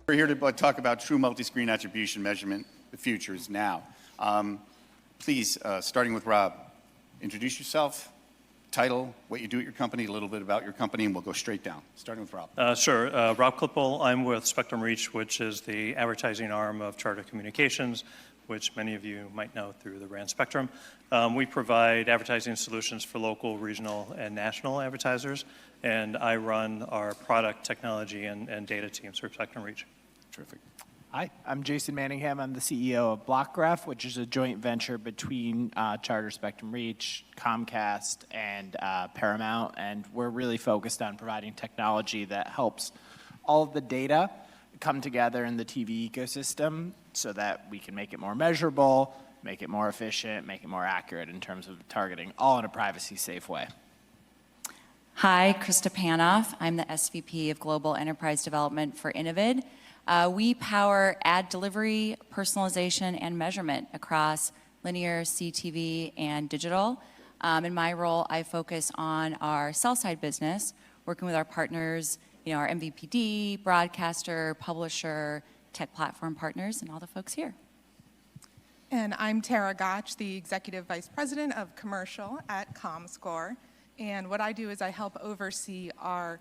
We're here to talk about true multi-screen attribution measurement. The future is now. Please, starting with Rob, introduce yourself, title, what you do at your company, a little bit about your company, and we'll go straight down. Starting with Rob. Sure. Rob Klippel. I'm with Spectrum Reach, which is the advertising arm of Charter Communications, which many of you might know through the brand Spectrum. We provide advertising solutions for local, regional, and national advertisers, and I run our product, technology, and data teams for Spectrum Reach. Terrific. Hi, I'm Jason Manningham. I'm the CEO of Blockgraph, which is a joint venture between Charter, Spectrum Reach, Comcast, and Paramount. And we're really focused on providing technology that helps all of the data come together in the TV ecosystem so that we can make it more measurable, make it more efficient, make it more accurate in terms of targeting, all in a privacy-safe way. Hi, Krista Panoff. I'm the SVP of Global Enterprise Development for Innovid. We power ad delivery, personalization, and measurement across linear, CTV, and digital. In my role, I focus on our sell-side business, working with our partners, our MVPD, broadcaster, publisher, tech platform partners, and all the folks here. And I'm Tara Gotch, the Executive Vice President of Commercial at Comscore. And what I do is I help oversee our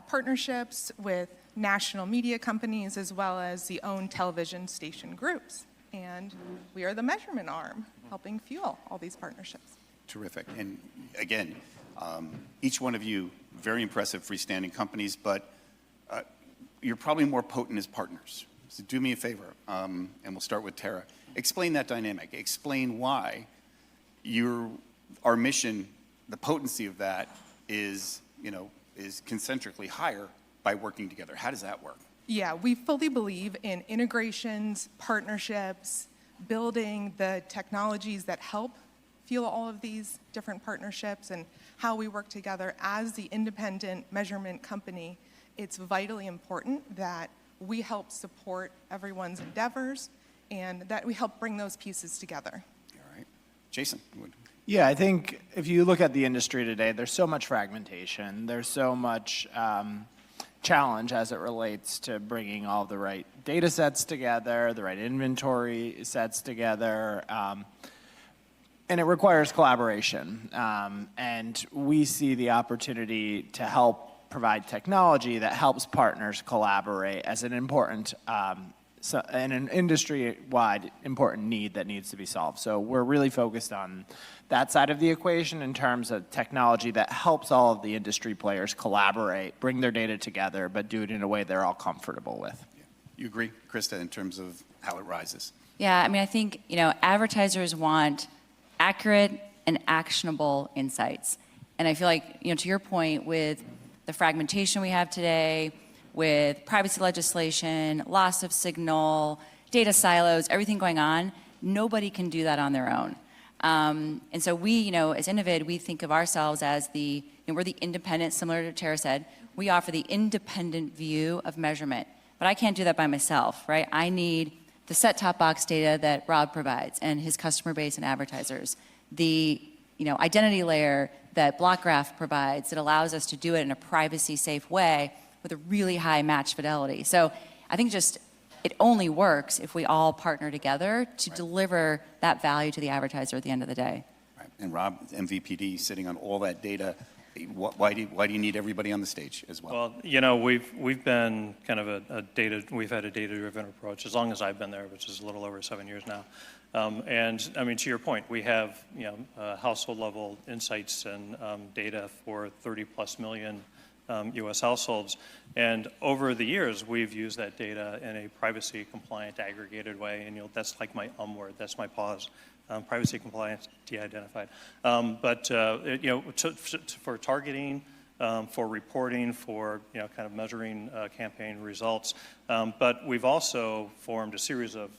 partnerships with national media companies as well as the owned television station groups. And we are the measurement arm, helping fuel all these partnerships. Terrific. And again, each one of you, very impressive freestanding companies, but you're probably more potent as partners. So do me a favor, and we'll start with Tara. Explain that dynamic. Explain why our mission, the potency of that is concentrically higher by working together. How does that work? Yeah, we fully believe in integrations, partnerships, building the technologies that help fuel all of these different partnerships, and how we work together as the independent measurement company. It's vitally important that we help support everyone's endeavors and that we help bring those pieces together. All right. Jason. Yeah, I think if you look at the industry today, there's so much fragmentation. There's so much challenge as it relates to bringing all the right data sets together, the right inventory sets together, and it requires collaboration. And we see the opportunity to help provide technology that helps partners collaborate as an important and an industry-wide important need that needs to be solved. So we're really focused on that side of the equation in terms of technology that helps all of the industry players collaborate, bring their data together, but do it in a way they're all comfortable with. Yeah. You agree, Krista, in terms of how it rises? Yeah, I think, advertisers want accurate and actionable insights. And I feel like, to your point, with the fragmentation we have today, with privacy legislation, loss of signal, data silos, everything going on, nobody can do that on their own. And so we, as Innovid, we think of ourselves as we're the independent, similar to what Tara said, we offer the independent view of measurement. But I can't do that by myself, right? I need the set-top box data that Rob provides and his customer base and advertisers, the identity layer that Blockgraph provides that allows us to do it in a privacy-safe way with a really high match fidelity. So I think it only works if we all partner together to deliver that value to the advertiser at the end of the day. Right. And Rob, MVPD, sitting on all that data, why do you need everybody on the stage as well? Well, we've been kind of we've had a data-driven approach as long as I've been there, which is a little over 7 years now. And to your point, we have household-level insights and data for 30+ million U.S. households. And over the years, we've used that data in a privacy-compliant, aggregated way. And that's like my word, that's my pause. Privacy-compliant, de-identified. For targeting, for reporting, for kind of measuring campaign results. But we've also formed a series of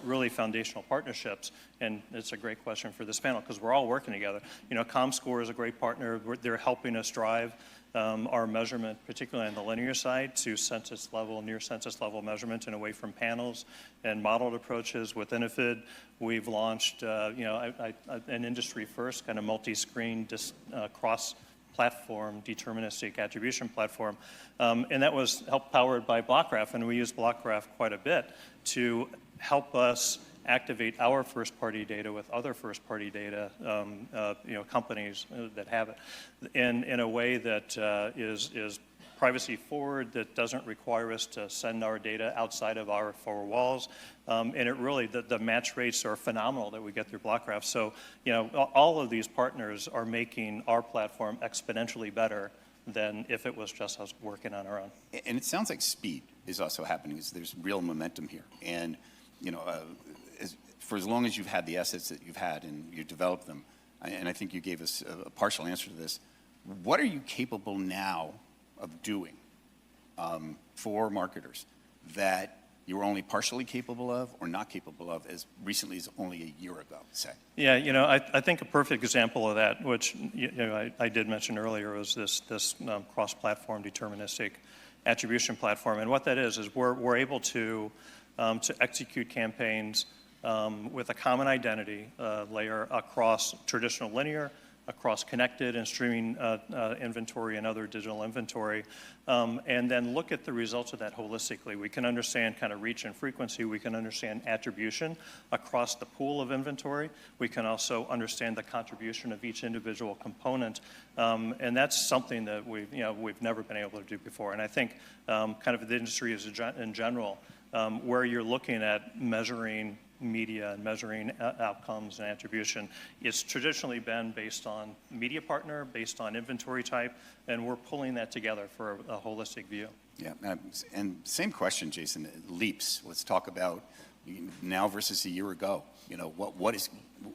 really foundational partnerships, and it's a great question for this panel because we're all working together. Comscore is a great partner. They're helping us drive our measurement, particularly on the linear side, to census level, near census level measurement and away from panels and modeled approaches. With Innovid, we've launched an industry first kind of multi-screen cross platform, deterministic attribution platform. And that was powered by Blockgraph, and we use Blockgraph quite a bit to help us activate our first-party data with other first-party data, companies that have it, in a way that is privacy forward, that doesn't require us to send our data outside of our four walls. And it really, the match rates are phenomenal that we get through Blockgraph. So, all of these partners are making our platform exponentially better than if it was just us working on our own. And it sounds like speed is also happening. There's real momentum here. And, for as long as you've had the assets that you've had and you developed them, and I think you gave us a partial answer to this, what are you capable now of doing for marketers that you were only partially capable of or not capable of as recently as only a year ago, say? Yeah, I think a perfect example of that, which I did mention earlier, was this cross-platform deterministic attribution platform. And what that is we're able to execute campaigns with a common identity layer across traditional linear, across connected and streaming inventory and other digital inventory, and then look at the results of that holistically. We can understand kind of reach and frequency. We can understand attribution across the pool of inventory. We can also understand the contribution of each individual component, and that's something that we've never been able to do before. And I think kind of the industry in general, where you're looking at measuring media and measuring outcomes and attribution, it's traditionally been based on media partner, based on inventory type, and we're pulling that together for a holistic view. Yeah, and same question, Jason, leaps. Let's talk about now versus a year ago.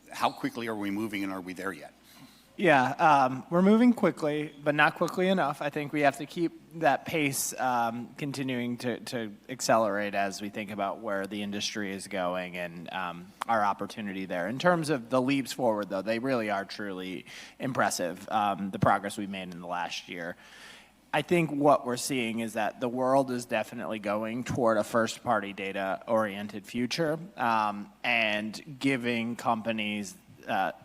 How quickly are we moving, and are we there yet? Yeah, we're moving quickly, but not quickly enough. I think we have to keep that pace continuing to accelerate as we think about where the industry is going and our opportunity there. In terms of the leaps forward, though, they really are truly impressive, the progress we've made in the last year. I think what we're seeing is that the world is definitely going toward a first-party data-oriented future, and giving companies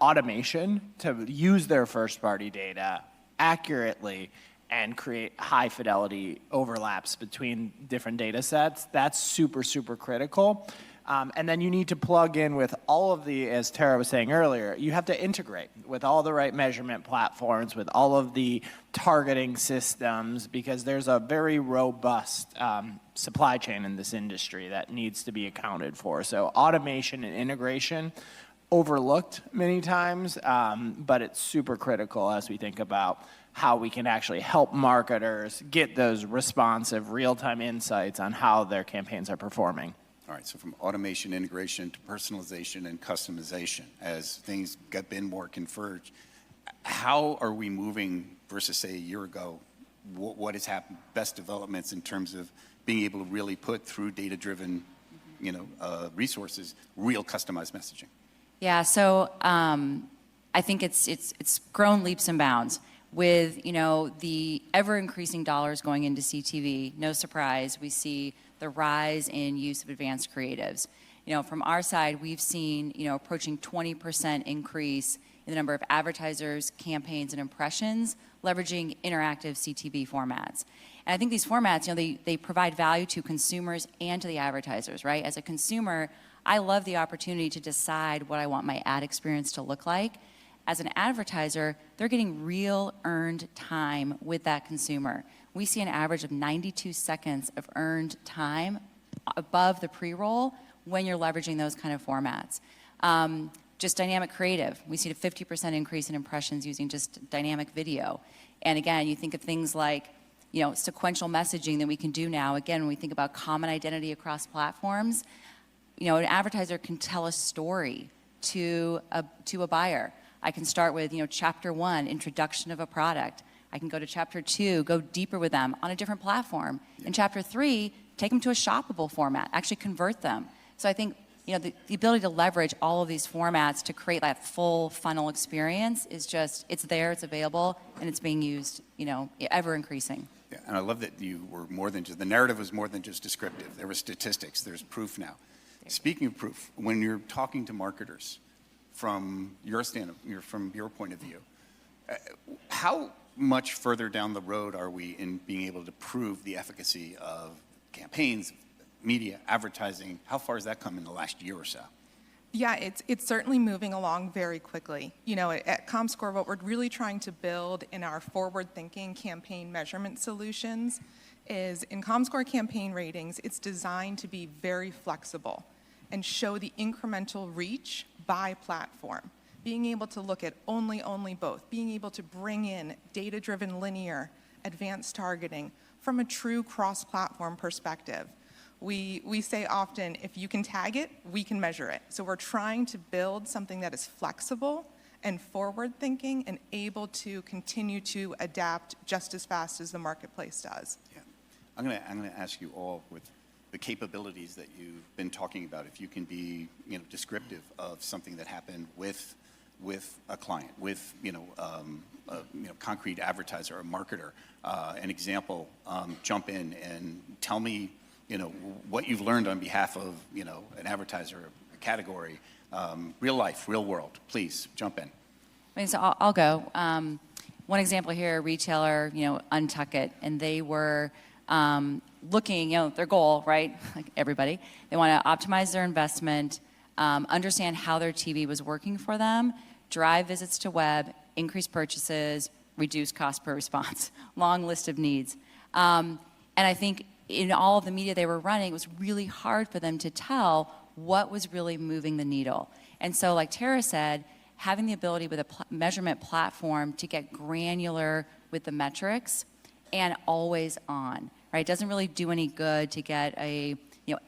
automation to use their first-party data accurately and create high-fidelity overlaps between different data sets. That's super, super critical. And then you need to plug in with all of the, as Tara was saying earlier, you have to integrate with all the right measurement platforms, with all of the targeting systems, because there's a very robust supply chain in this industry that needs to be accounted for. So automation and integration, overlooked many times, but it's super critical as we think about how we can actually help marketers get those responsive, real-time insights on how their campaigns are performing. All right, so from automation, integration to personalization and customization, as things get been more converged, how are we moving versus, say, a year ago? What has happened, best developments in terms of being able to really put through data-driven resources, real customized messaging? Yeah, so I think it's grown leaps and bounds with the ever-increasing dollars going into CTV. No surprise, we see the rise in use of advanced creatives. From our side, we've seen approaching 20% increase in the number of advertisers, campaigns, and impressions leveraging interactive CTV formats. And I think these formats, they provide value to consumers and to the advertisers, right? As a consumer, I love the opportunity to decide what I want my ad experience to look like. As an advertiser, they're getting real earned time with that consumer. We see an average of 92 seconds of earned time above the pre-roll when you're leveraging those kind of formats. Just dynamic creative, we see a 50% increase in impressions using just dynamic video. And again, you think of things like sequential messaging that we can do now. Again, when we think about common identity across platforms, an advertiser can tell a story to a buyer. I can start with, chapter 1, introduction of a product. I can go to chapter 2, go deeper with them on a different platform. In chapter 3, take them to a shoppable format, actually convert them. So I think, the ability to leverage all of these formats to create that full funnel experience is just, it's there, it's available, and it's being used, ever increasing. Yeah, and I love that you were more than just, the narrative was more than just descriptive. There was statistics, there's proof now. Speaking of proof, when you're talking to marketers from your point of view, how much further down the road are we in being able to prove the efficacy of campaigns, media, advertising? How far has that come in the last year or so? Yeah, it's certainly moving along very quickly. You know, at Comscore, what we're really trying to build in our forward-thinking campaign measurement solutions is in Comscore campaign ratings, it's designed to be very flexible and show the incremental reach by platform. Being able to look at only both, being able to bring in data-driven linear, advanced targeting from a true cross-platform perspective. We say often, if you can tag it, we can measure it. So we're trying to build something that is flexible and forward-thinking and able to continue to adapt just as fast as the marketplace does. Yeah. I'm gonna ask you all, with the capabilities that you've been talking about, if you can be, you know, descriptive of something that happened with a client, with, concrete advertiser or marketer, an example, jump in and tell me, you know, what you've learned on behalf of, you know, an advertiser, a category, real life, real world. Please jump in. I mean, so I'll go. One example here, a retailer, you know, Untuck It, and they were looking, you know, their goal, right, like everybody, they want to optimize their investment, understand how their TV was working for them, drive visits to web, increase purchases, reduce cost per response. Long list of needs. And I think in all of the media they were running, it was really hard for them to tell what was really moving the needle. And so, like Tara said, having the ability with a measurement platform to get granular with the metrics and always on, right? It doesn't really do any good to get a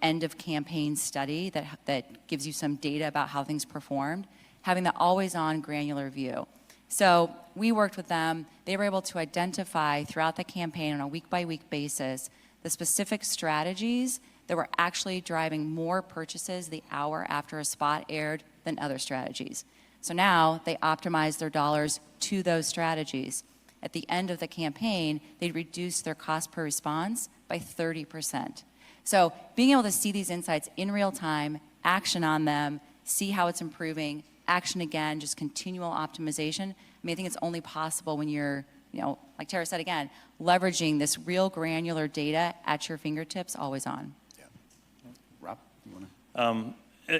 end of campaign study that gives you some data about how things performed. Having the always on granular view. So we worked with them. They were able to identify throughout the campaign on a week by week basis the specific strategies that were actually driving more purchases the hour after a spot aired than other strategies. So now they optimize their dollars to those strategies. At the end of the campaign, they reduced their cost per response by 30%. So being able to see these insights in real time, action on them, see how it's improving, action again, just continual optimization. I mean, I think it's only possible when you're, you know, like Tara said again, leveraging this real granular data at your fingertips, always on. Yeah. Rob, you want to?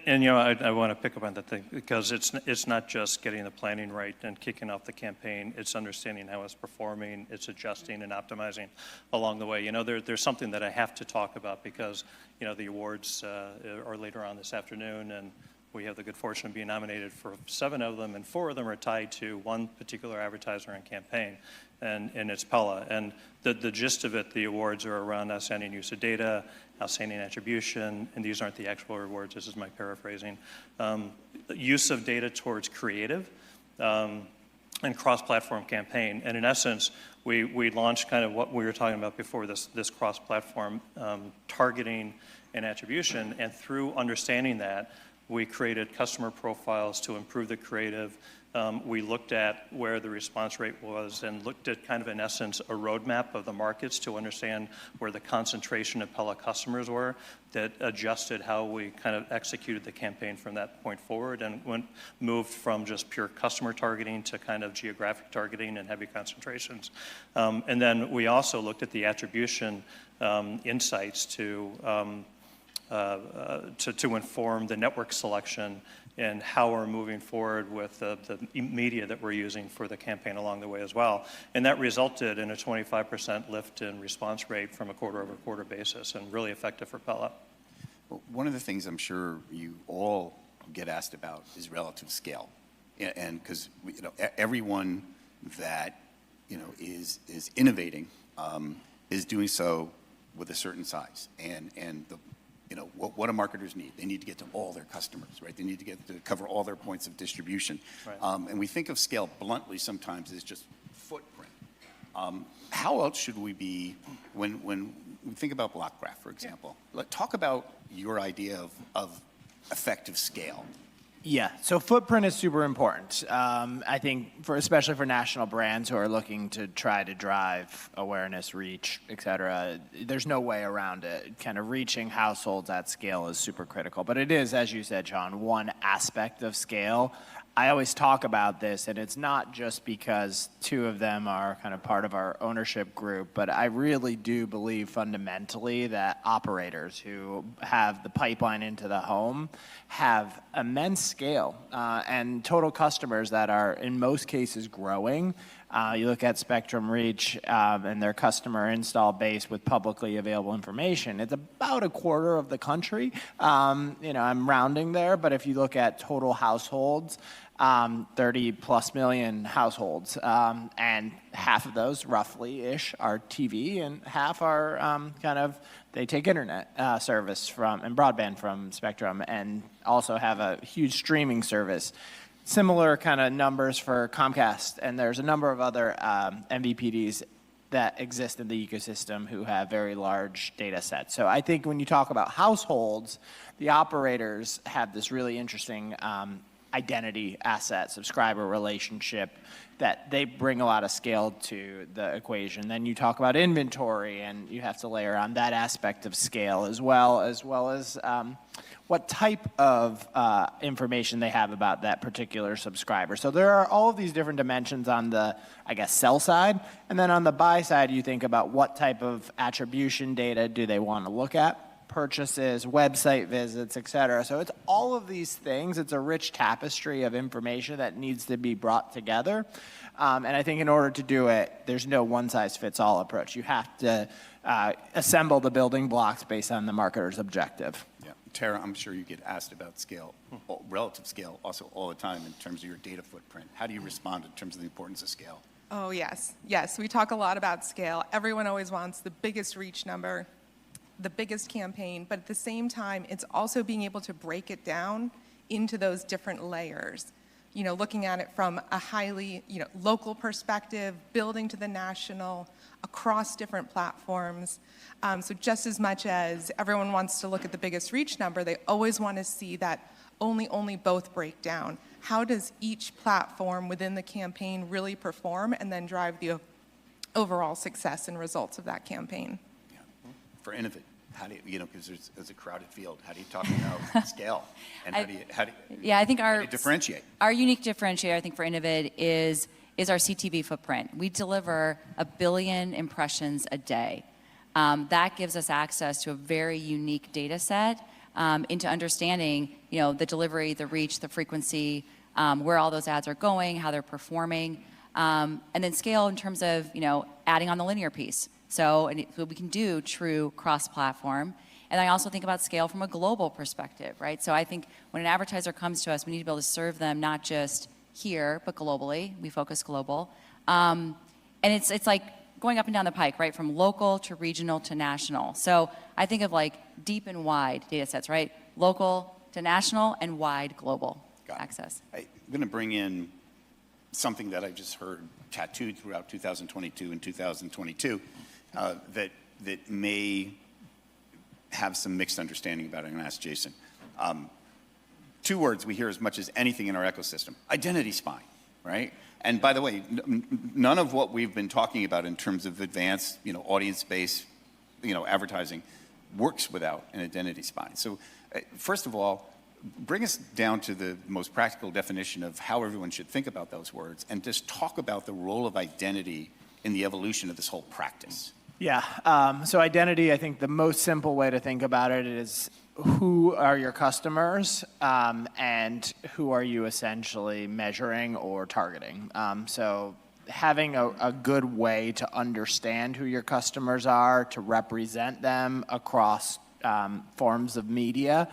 And you know, I want to pick up on that thing because it's not just getting the planning right and kicking off the campaign. It's understanding how it's performing, it's adjusting and optimizing along the way. You know, there's something that I have to talk about because, you know, the awards are later on this afternoon, and we have the good fortune of being nominated for 7 of them, and 4 of them are tied to one particular advertiser and campaign, and it's Pella. And the gist of it, the awards are around outstanding use of data, outstanding attribution, and these aren't the actual awards, this is my paraphrasing. Use of data towards creative, and cross-platform campaign. And in essence, we launched kind of what we were talking about before, this cross-platform targeting and attribution, and through understanding that, we created customer profiles to improve the creative. We looked at where the response rate was and looked at kind of, in essence, a roadmap of the markets to understand where the concentration of Pella customers were that adjusted how we kind of executed the campaign from that point forward and moved from just pure customer targeting to kind of geographic targeting and heavy concentrations. And then we also looked at the attribution insights to inform the network selection and how we're moving forward with the media that we're using for the campaign along the way as well. And that resulted in a 25% lift in response rate from a quarter-over-quarter basis, and really effective for Pella. Well, one of the things I'm sure you all get asked about is relative scale. And because, you know, everyone that, you know, is innovating is doing so with a certain size. And the, you know, what do marketers need? They need to get to all their customers, right? They need to get to cover all their points of distribution. Right. And we think of scale bluntly sometimes as just footprint. How else should we be, when we think about Blockgraph, for example, talk about your idea of effective scale. Yeah, so footprint is super important. I think especially for national brands who are looking to try to drive awareness, reach, et cetera, there's no way around it. Kind of reaching households at scale is super critical. But it is, as you said, Sean, one aspect of scale. I always talk about this, and it's not just because two of them are kind of part of our ownership group, but I really do believe fundamentally that operators who have the pipeline into the home have immense scale and total customers that are, in most cases, growing. You look at Spectrum Reach and their customer install base with publicly available information, it's about a quarter of the country. I'm rounding there, but if you look at total households, 30 plus million households, and half of those roughly-ish are TV, and half are they take internet service from and broadband from Spectrum, and also have a huge streaming service. Similar kind of numbers for Comcast, and there's a number of other MVPDs that exist in the ecosystem who have very large data sets. So I think when you talk about households, the operators have this really interesting identity asset, subscriber relationship, that they bring a lot of scale to the equation. Then you talk about inventory, and you have to layer on that aspect of scale as well as what type of information they have about that particular subscriber. So there are all of these different dimensions on the, sell side. And then on the buy side, you think about what type of attribution data do they want to look at, purchases, website visits, et cetera. So it's all of these things. It's a rich tapestry of information that needs to be brought together. And I think in order to do it, there's no one-size-fits-all approach. You have to assemble the building blocks based on the marketer's objective. Yeah. Tara, I'm sure you get asked about scale, relative scale, also all the time in terms of your data footprint. How do you respond in terms of the importance of scale? Oh, yes. Yes, we talk a lot about scale. Everyone always wants the biggest reach number, the biggest campaign, but at the same time, it's also being able to break it down into those different layers. Looking at it from a highly, local perspective, building to the national, across different platforms. So just as much as everyone wants to look at the biggest reach number, they always want to see that only both break down. How does each platform within the campaign really perform and then drive the overall success and results of that campaign? For Innovid, how do you, because there's a crowded field, how do you talk about scale? And how do you differentiate? Our unique differentiator, I think, for Innovid is our CTV footprint. We deliver 1 billion impressions a day. That gives us access to a very unique data set into understanding, the delivery, the reach, the frequency, where all those ads are going, how they're performing, and then scale in terms of, adding on the linear piece. So we can do true cross-platform. And I also think about scale from a global perspective, right? So I think when an advertiser comes to us, we need to be able to serve them not just here, but globally. We focus global. And it's like going up and down the pike, right? From local to regional to national. So I think of like deep and wide data sets, right? Local to national and wide global access. I'm going to bring in something that I just heard tattooed throughout 2022 and 2022 that may have some mixed understanding about it. I'm going to ask Jason. 2 words we hear as much as anything in our ecosystem: identity spying, right? And by the way, none of what we've been talking about in terms of advanced, audience-based, advertising works without an identity spying. So first of all, bring us down to the most practical definition of how everyone should think about those words, and just talk about the role of identity in the evolution of this whole practice. Yeah, so identity, I think the most simple way to think about it is who are your customers and who are you essentially measuring or targeting. So having a good way to understand who your customers are, to represent them across forms of media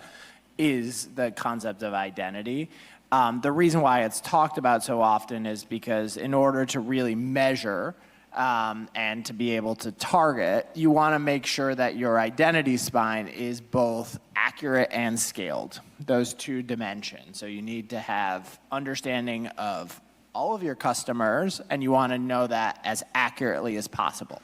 is the concept of identity. The reason why it's talked about so often is because in order to really measure and to be able to target, you want to make sure that your identity spine is both accurate and scaled, those 2 dimensions. So you need to have understanding of all of your customers, and you want to know that as accurately as possible.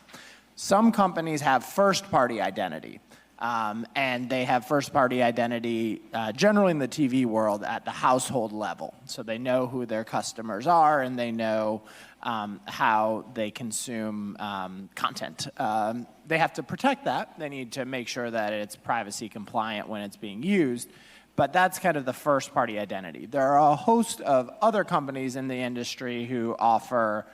Some companies have first-party identity, and they have first-party identity generally in the TV world at the household level. So they know who their customers are, and they know how they consume content. They have to protect that. They need to make sure that it's privacy compliant when it's being used. But that's kind of the first-party identity. There are a host of other companies in the industry who offer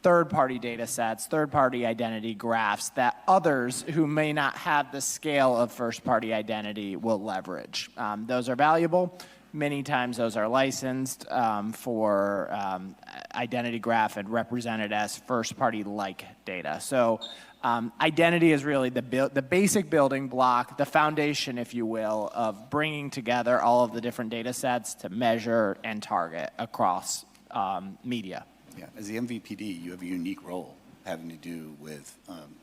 third-party data sets, third-party identity graphs that others who may not have the scale of first-party identity will leverage. Those are valuable. Many times those are licensed for identity graph and represented as first-party-like data. So identity is really the basic building block, the foundation, if you will, of bringing together all of the different data sets to measure and target across media. Yeah, as the MVPD, you have a unique role having to do with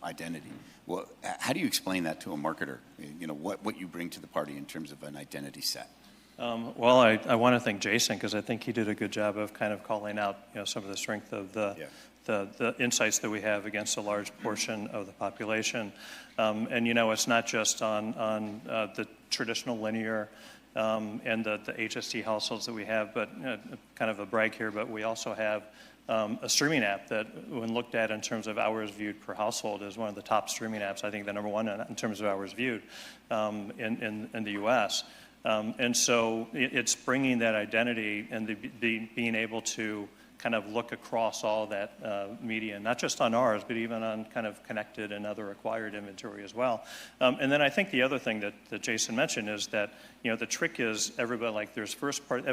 identity. Well, how do you explain that to a marketer? You know, what you bring to the party in terms of an identity set? Well, I want to thank Jason because I think he did a good job of kind of calling out, you know, some of the strength of the insights that we have against a large portion of the population. And, you know, it's not just on the traditional linear and the HST households that we have, but kind of a brag here, but we also have a streaming app that, when looked at in terms of hours viewed per household, is one of the top streaming apps, I think the number one in terms of hours viewed in the U.S. And so it's bringing that identity and being able to kind of look across all that media, not just on ours, but even on kind of connected and other acquired inventory as well. And then I think the other thing that Jason mentioned is that, you know, the trick is everybody, like there's first part,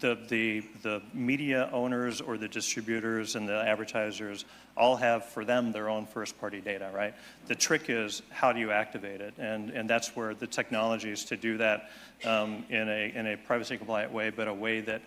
the media owners or the distributors and the advertisers all have for them their own first party data, right? The trick is how do you activate it? And that's where the technology is to do that in a privacy compliant way, but a way that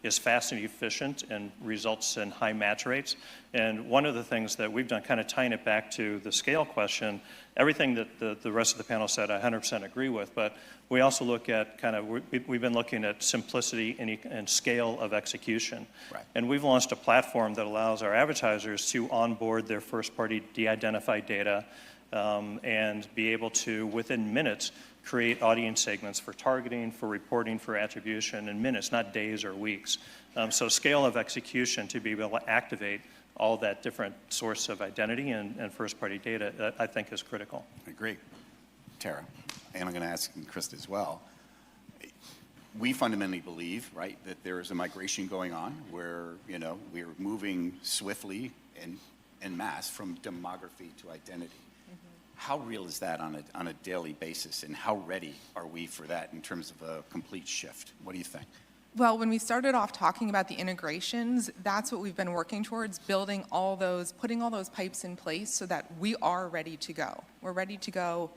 is fast and efficient and results in high match rates. And one of the things that we've done, kind of tying it back to the scale question, everything that the rest of the panel said I 100% agree with, but we also look at kind of, we've been looking at simplicity and scale of execution. Right. And we've launched a platform that allows our advertisers to onboard their first-party de-identified data and be able to, within minutes, create audience segments for targeting, for reporting, for attribution in minutes, not days or weeks. So scale of execution to be able to activate all that different source of identity and first-party data, I think is critical. Great. Tara, and I'm going to ask Krista as well. We fundamentally believe, right, that there is a migration going on where, you know, we're moving swiftly and en masse from demography to identity. How real is that on a daily basis, and how ready are we for that in terms of a complete shift? What do you think? Well, when we started off talking about the integrations, that's what we've been working towards, putting all those pipes in place so that we are ready to go. We're ready to go.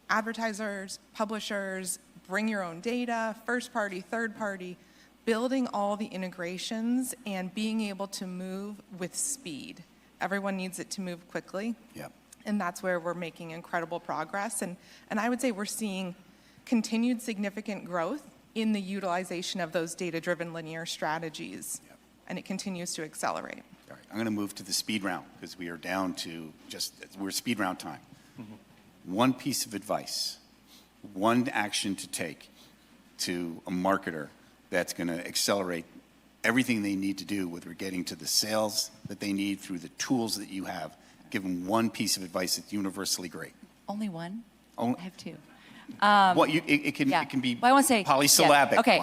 Advertisers, publishers, bring your own data, first party, third party, building all the integrations and being able to move with speed. Everyone needs it to move quickly. Yep. And that's where we're making incredible progress. And I would say we're seeing continued significant growth in the utilization of those data-driven linear strategies. Yep. And it continues to accelerate. All right, I'm going to move to the speed round because we are down to we're speed round time. Mm-hmm. One piece of advice, one action to take to a marketer that's going to accelerate everything they need to do with getting to the sales that they need through the tools that you have. Give them one piece of advice that's universally great. Only one? Only, I have two. it can be well, I want to say, polysyllabic. Yeah, okay.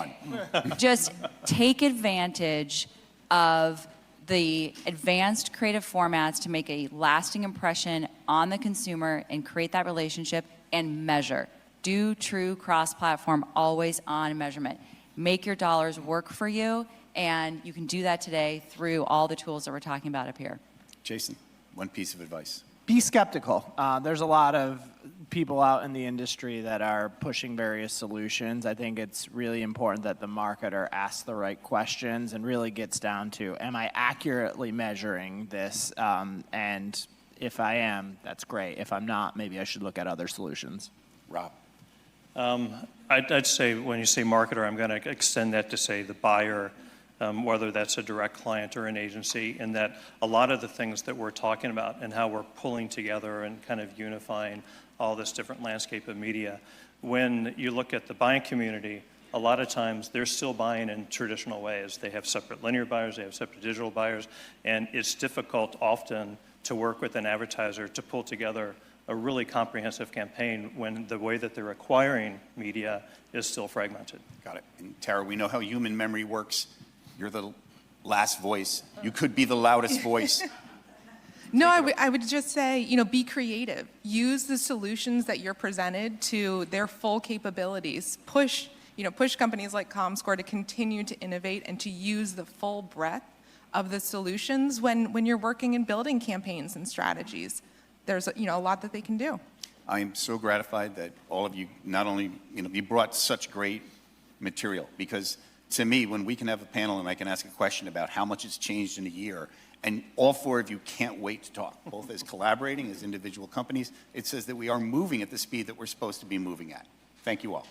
One. Just take advantage of the advanced creative formats to make a lasting impression on the consumer and create that relationship and measure. Do true cross-platform, always-on measurement. Make your dollars work for you, and you can do that today through all the tools that we're talking about up here. Jason, one piece of advice. Be skeptical. There's a lot of people out in the industry that are pushing various solutions. I think it's really important that the marketer asks the right questions and really gets down to, am I accurately measuring this? And if I am, that's great. If I'm not, maybe I should look at other solutions. Rob. I'd say when you say marketer, I'm going to extend that to say the buyer, whether that's a direct client or an agency, and that a lot of the things that we're talking about and how we're pulling together and kind of unifying all this different landscape of media. When you look at the buying community, a lot of times they're still buying in traditional ways. They have separate linear buyers, they have separate digital buyers, and it's difficult often to work with an advertiser to pull together a really comprehensive campaign when the way that they're acquiring media is still fragmented. Got it. And Tara, we know how human memory works. You're the last voice. You could be the loudest voice. No, I would just say, be creative. Use the solutions that you're presented to their full capabilities. Push companies like Comscore to continue to innovate and to use the full breadth of the solutions when you're working and building campaigns and strategies. There's a lot that they can do. I am so gratified that all of you not only, you brought such great material, because to me, when we can have a panel and I can ask a question about how much has changed in a year, and all four of you can't wait to talk, both as collaborating, as individual companies, it says that we are moving at the speed that we're supposed to be moving at. Thank you all.